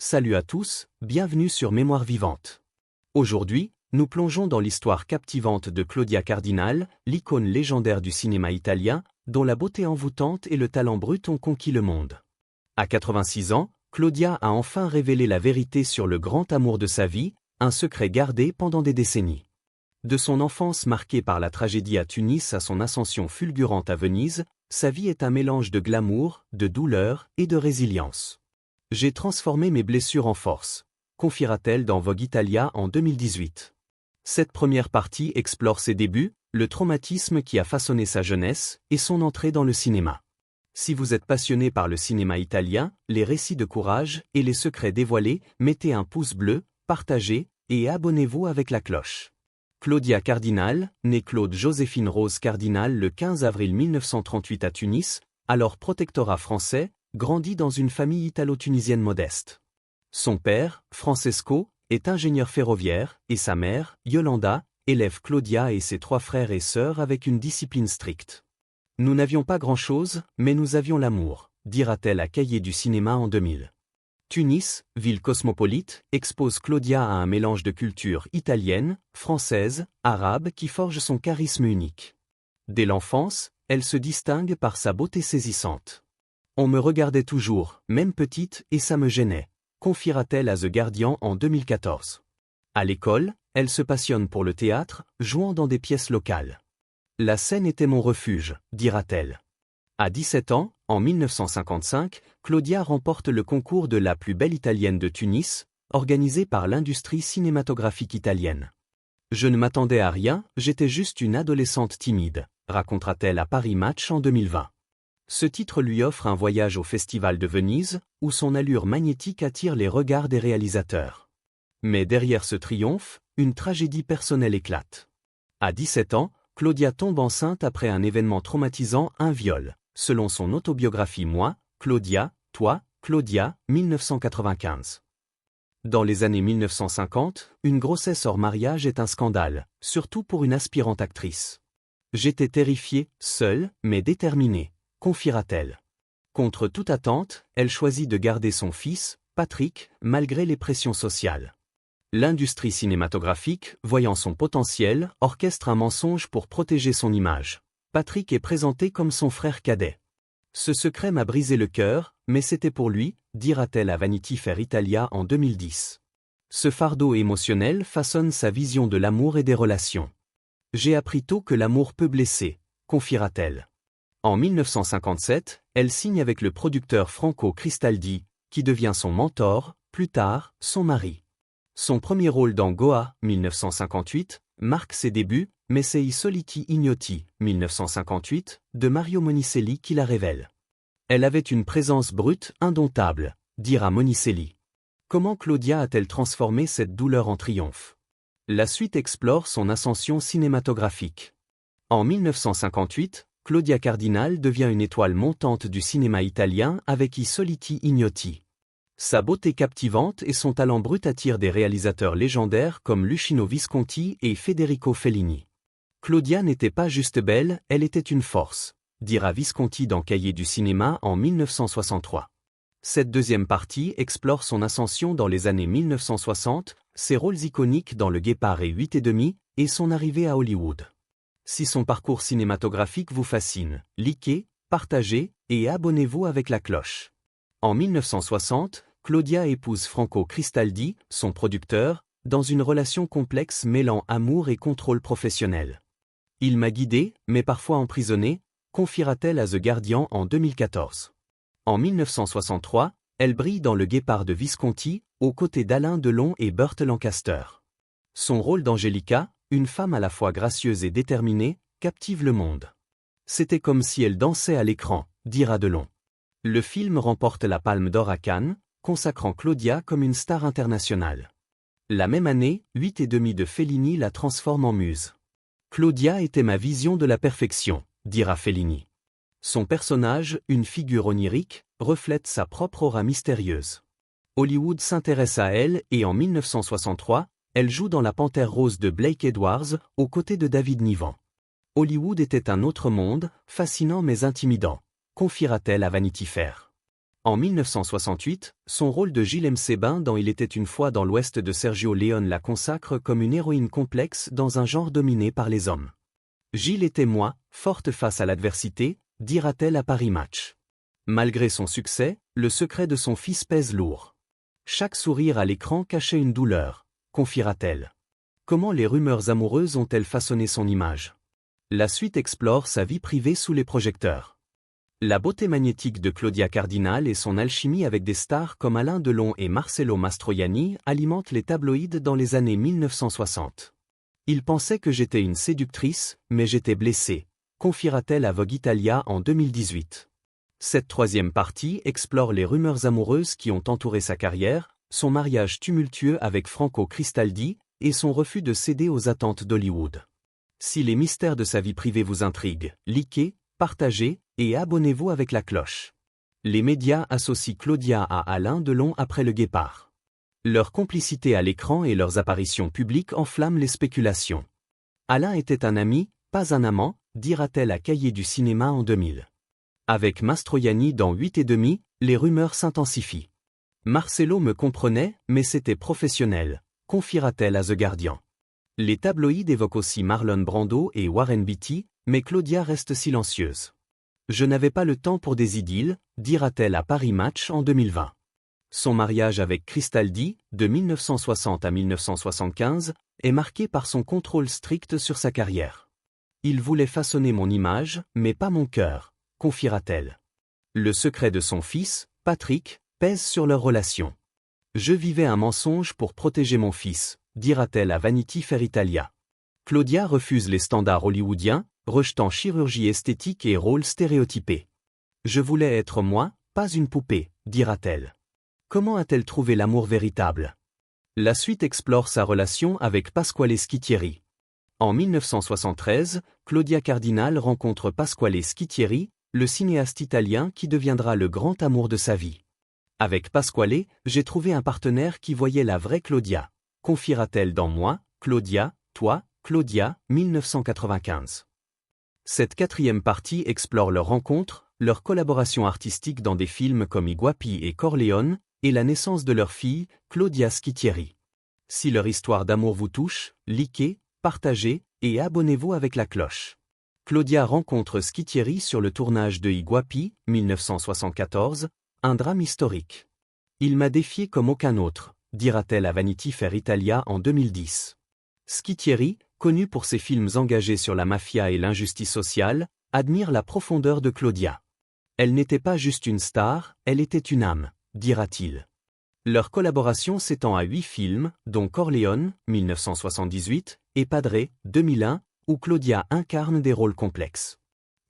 Salut à tous, bienvenue sur Mémoire vivante. Aujourd'hui, nous plongeons dans l'histoire captivante de Claudia Cardinal, l'icône légendaire du cinéma italien, dont la beauté envoûtante et le talent brut ont conquis le monde. À 86 ans, Claudia a enfin révélé la vérité sur le grand amour de sa vie, un secret gardé pendant des décennies. De son enfance marquée par la tragédie à Tunis à son ascension fulgurante à Venise, sa vie est un mélange de glamour, de douleur et de résilience. J'ai transformé mes blessures en force, confiera-t-elle dans Vogue Italia en 2018. Cette première partie explore ses débuts, le traumatisme qui a façonné sa jeunesse et son entrée dans le cinéma. Si vous êtes passionné par le cinéma italien, les récits de courage et les secrets dévoilés, mettez un pouce bleu, partagez et abonnez-vous avec la cloche. Claudia Cardinal, née Claude Joséphine Rose Cardinal le 15 avril 1938 à Tunis, alors protectorat français, grandit dans une famille italo-tunisienne modeste. Son père, Francesco, est ingénieur ferroviaire, et sa mère, Yolanda, élève Claudia et ses 3 frères et sœurs avec une discipline stricte. Nous n'avions pas grand-chose, mais nous avions l'amour, dira-t-elle à Cahiers du cinéma en 2000. Tunis, ville cosmopolite, expose Claudia à un mélange de cultures italienne, française, arabe qui forge son charisme unique. Dès l'enfance, elle se distingue par sa beauté saisissante. On me regardait toujours, même petite, et ça me gênait, confiera-t-elle à The Guardian en 2014. À l'école, elle se passionne pour le théâtre, jouant dans des pièces locales. La scène était mon refuge, dira-t-elle. À 17 ans, en 1955, Claudia remporte le concours de la plus belle italienne de Tunis, organisé par l'industrie cinématographique italienne. Je ne m'attendais à rien, j'étais juste une adolescente timide, racontera-t-elle à Paris Match en 2020. Ce titre lui offre un voyage au Festival de Venise, où son allure magnétique attire les regards des réalisateurs. Mais derrière ce triomphe, une tragédie personnelle éclate. À 17 ans, Claudia tombe enceinte après un événement traumatisant, un viol. Selon son autobiographie Moi, Claudia, Toi, Claudia, 1995. Dans les années 1950, une grossesse hors mariage est un scandale, surtout pour une aspirante actrice. J'étais terrifiée, seule, mais déterminée, confiera-t-elle. Contre toute attente, elle choisit de garder son fils, Patrick, malgré les pressions sociales. L'industrie cinématographique, voyant son potentiel, orchestre un mensonge pour protéger son image. Patrick est présenté comme son frère cadet. Ce secret m'a brisé le cœur, mais c'était pour lui, dira-t-elle à Vanity Fair Italia en 2010. Ce fardeau émotionnel façonne sa vision de l'amour et des relations. J'ai appris tôt que l'amour peut blesser, confiera-t-elle. En 1957, elle signe avec le producteur Franco Cristaldi, qui devient son mentor, plus tard, son mari. Son premier rôle dans Goa, 1958, marque ses débuts, mais c'est I soliti ignoti, 1958, de Mario Monicelli qui la révèle. Elle avait une présence brute, indomptable, dira Monicelli. Comment Claudia a-t-elle transformé cette douleur en triomphe? La suite explore son ascension cinématographique. En 1958, Claudia Cardinal devient une étoile montante du cinéma italien avec I soliti ignoti. Sa beauté captivante et son talent brut attirent des réalisateurs légendaires comme Luchino Visconti et Federico Fellini. Claudia n'était pas juste belle, elle était une force, dira Visconti dans Cahiers du cinéma en 1963. Cette deuxième partie explore son ascension dans les années 1960, ses rôles iconiques dans Le Guépard et 8 et demi, et son arrivée à Hollywood. Si son parcours cinématographique vous fascine, likez, partagez et abonnez-vous avec la cloche. En 1960, Claudia épouse Franco Cristaldi, son producteur, dans une relation complexe mêlant amour et contrôle professionnel. Il m'a guidée, mais parfois emprisonnée, confiera-t-elle à The Guardian en 2014. En 1963, elle brille dans Le Guépard de Visconti, aux côtés d'Alain Delon et Burt Lancaster. Son rôle d'Angelica, une femme à la fois gracieuse et déterminée, captive le monde. C'était comme si elle dansait à l'écran, dira Delon. Le film remporte la Palme d'Or à Cannes, consacrant Claudia comme une star internationale. La même année, 8 et demi de Fellini la transforme en muse. Claudia était ma vision de la perfection, dira Fellini. Son personnage, une figure onirique, reflète sa propre aura mystérieuse. Hollywood s'intéresse à elle et en 1963, elle joue dans La Panthère rose de Blake Edwards, aux côtés de David Niven. Hollywood était un autre monde, fascinant mais intimidant, confiera-t-elle à Vanity Fair. En 1968, son rôle de Gilles M. Sebin dans Il était une fois dans l'Ouest de Sergio Leone la consacre comme une héroïne complexe dans un genre dominé par les hommes. Gilles était moi, forte face à l'adversité, dira-t-elle à Paris Match. Malgré son succès, le secret de son fils pèse lourd. Chaque sourire à l'écran cachait une douleur, confiera-t-elle. Comment les rumeurs amoureuses ont-elles façonné son image? La suite explore sa vie privée sous les projecteurs. La beauté magnétique de Claudia Cardinal et son alchimie avec des stars comme Alain Delon et Marcello Mastroianni alimentent les tabloïds dans les années 1960. Il pensait que j'étais une séductrice, mais j'étais blessée, confiera-t-elle à Vogue Italia en 2018. Cette troisième partie explore les rumeurs amoureuses qui ont entouré sa carrière, son mariage tumultueux avec Franco Cristaldi et son refus de céder aux attentes d'Hollywood. Si les mystères de sa vie privée vous intriguent, likez, partagez et abonnez-vous avec la cloche. Les médias associent Claudia à Alain Delon après Le Guépard. Leur complicité à l'écran et leurs apparitions publiques enflamment les spéculations. Alain était un ami, pas un amant, dira-t-elle à Cahiers du cinéma en 2000. Avec Mastroianni dans 8 et demi, les rumeurs s'intensifient. Marcello me comprenait, mais c'était professionnel, confiera-t-elle à The Guardian. Les tabloïds évoquent aussi Marlon Brando et Warren Beatty, mais Claudia reste silencieuse. Je n'avais pas le temps pour des idylles, dira-t-elle à Paris Match en 2020. Son mariage avec Cristaldi, de 1960 à 1975, est marqué par son contrôle strict sur sa carrière. Il voulait façonner mon image, mais pas mon cœur, confiera-t-elle. Le secret de son fils, Patrick, pèse sur leur relation. Je vivais un mensonge pour protéger mon fils, dira-t-elle à Vanity Fair Italia. Claudia refuse les standards hollywoodiens, rejetant chirurgie esthétique et rôles stéréotypés. Je voulais être moi, pas une poupée, dira-t-elle. Comment a-t-elle trouvé l'amour véritable? La suite explore sa relation avec Pasquale Schittieri. En 1973, Claudia Cardinal rencontre Pasquale Schittieri, le cinéaste italien qui deviendra le grand amour de sa vie. Avec Pasquale, j'ai trouvé un partenaire qui voyait la vraie Claudia, confiera-t-elle dans Moi, Claudia, Toi, Claudia, 1995. Cette quatrième partie explore leur rencontre, leur collaboration artistique dans des films comme I Guapi et Corleone, et la naissance de leur fille, Claudia Schittieri. Si leur histoire d'amour vous touche, likez, partagez et abonnez-vous avec la cloche. Claudia rencontre Schittieri sur le tournage de I Guapi, 1974, un drame historique. Il m'a défié comme aucun autre, dira-t-elle à Vanity Fair Italia en 2010. Schittieri, connu pour ses films engagés sur la mafia et l'injustice sociale, admire la profondeur de Claudia. Elle n'était pas juste une star, elle était une âme, dira-t-il. Leur collaboration s'étend à 8 films, dont Corleone, 1978, et Padre, 2001, où Claudia incarne des rôles complexes.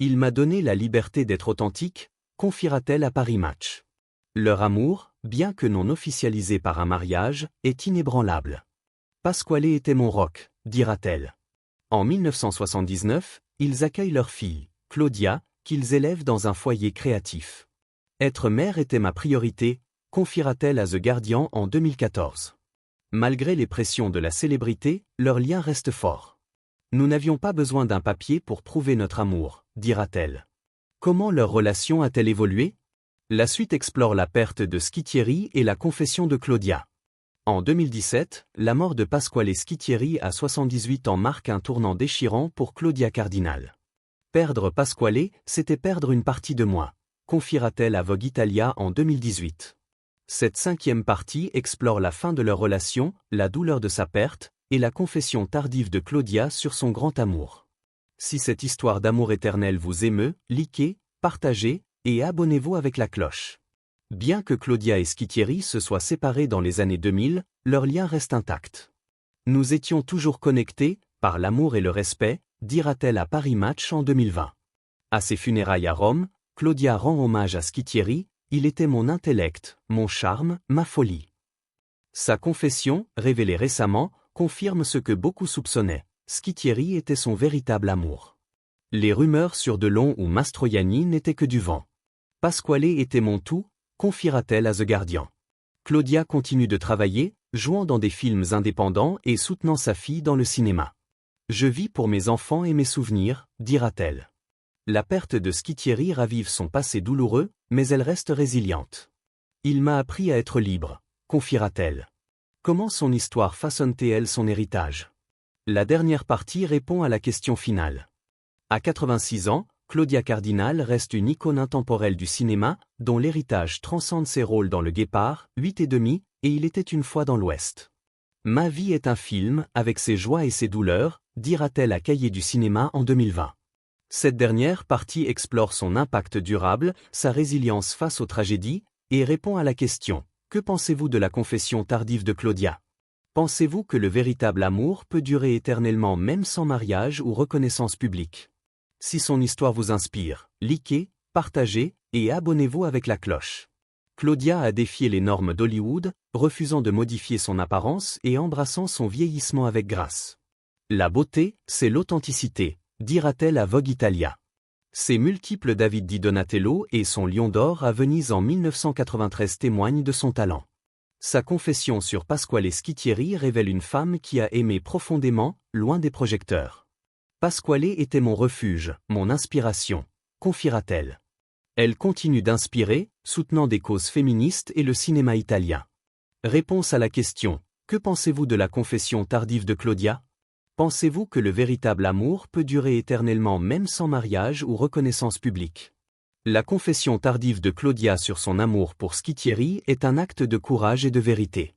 Il m'a donné la liberté d'être authentique, confiera-t-elle à Paris Match. Leur amour, bien que non officialisé par un mariage, est inébranlable. Pasquale était mon rock, dira-t-elle. En 1979, ils accueillent leur fille, Claudia, qu'ils élèvent dans un foyer créatif. Être mère était ma priorité, confiera-t-elle à The Guardian en 2014. Malgré les pressions de la célébrité, leur lien reste fort. Nous n'avions pas besoin d'un papier pour prouver notre amour, dira-t-elle. Comment leur relation a-t-elle évolué? La suite explore la perte de Schittieri et la confession de Claudia. En 2017, la mort de Pasquale Schittieri à 78 ans marque un tournant déchirant pour Claudia Cardinal. Perdre Pasquale, c'était perdre une partie de moi, confiera-t-elle à Vogue Italia en 2018. Cette cinquième partie explore la fin de leur relation, la douleur de sa perte, et la confession tardive de Claudia sur son grand amour. Si cette histoire d'amour éternel vous émeut, likez, partagez, et abonnez-vous avec la cloche. Bien que Claudia et Schittieri se soient séparés dans les années 2000, leur lien reste intact. Nous étions toujours connectés, par l'amour et le respect, dira-t-elle à Paris Match en 2020. À ses funérailles à Rome, Claudia rend hommage à Schittieri, il était mon intellect, mon charme, ma folie. Sa confession, révélée récemment, confirme ce que beaucoup soupçonnaient, Schittieri était son véritable amour. Les rumeurs sur Delon ou Mastroianni n'étaient que du vent. Pasquale était mon tout, confiera-t-elle à The Guardian. Claudia continue de travailler, jouant dans des films indépendants et soutenant sa fille dans le cinéma. Je vis pour mes enfants et mes souvenirs, dira-t-elle. La perte de Skitieri ravive son passé douloureux, mais elle reste résiliente. Il m'a appris à être libre, confiera-t-elle. Comment son histoire façonne-t-elle son héritage? La dernière partie répond à la question finale. À 86 ans, Claudia Cardinal reste une icône intemporelle du cinéma, dont l'héritage transcende ses rôles dans Le Guépard, 8 et demi, et Il était une fois dans l'Ouest. Ma vie est un film, avec ses joies et ses douleurs, dira-t-elle à Cahiers du cinéma en 2020. Cette dernière partie explore son impact durable, sa résilience face aux tragédies, et répond à la question « Que pensez-vous de la confession tardive de Claudia ?» Pensez-vous que le véritable amour peut durer éternellement même sans mariage ou reconnaissance publique? Si son histoire vous inspire, likez, partagez et abonnez-vous avec la cloche. Claudia a défié les normes d'Hollywood, refusant de modifier son apparence et embrassant son vieillissement avec grâce. La beauté, c'est l'authenticité, dira-t-elle à Vogue Italia. Ses multiples David di Donatello et son Lion d'or à Venise en 1993 témoignent de son talent. Sa confession sur Pasquale Skitieri révèle une femme qui a aimé profondément, loin des projecteurs. Pasquale était mon refuge, mon inspiration, confiera-t-elle. Elle continue d'inspirer, soutenant des causes féministes et le cinéma italien. Réponse à la question « Que pensez-vous de la confession tardive de Claudia ?» Pensez-vous que le véritable amour peut durer éternellement même sans mariage ou reconnaissance publique? La confession tardive de Claudia sur son amour pour Skitieri est un acte de courage et de vérité.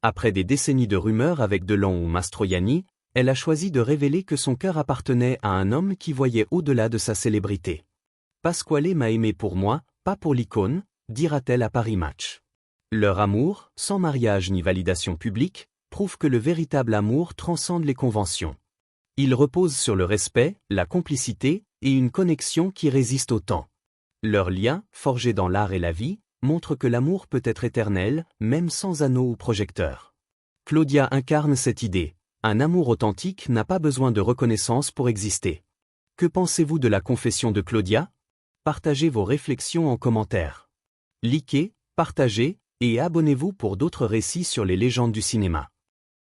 Après des décennies de rumeurs avec Delon ou Mastroianni, elle a choisi de révéler que son cœur appartenait à un homme qui voyait au-delà de sa célébrité. Pasquale m'a aimé pour moi, pas pour l'icône, dira-t-elle à Paris Match. Leur amour, sans mariage ni validation publique, prouve que le véritable amour transcende les conventions. Il repose sur le respect, la complicité et une connexion qui résiste au temps. Leur lien, forgé dans l'art et la vie, montre que l'amour peut être éternel, même sans anneau ou projecteur. Claudia incarne cette idée. Un amour authentique n'a pas besoin de reconnaissance pour exister. Que pensez-vous de la confession de Claudia? Partagez vos réflexions en commentaire. Likez, partagez et abonnez-vous pour d'autres récits sur les légendes du cinéma.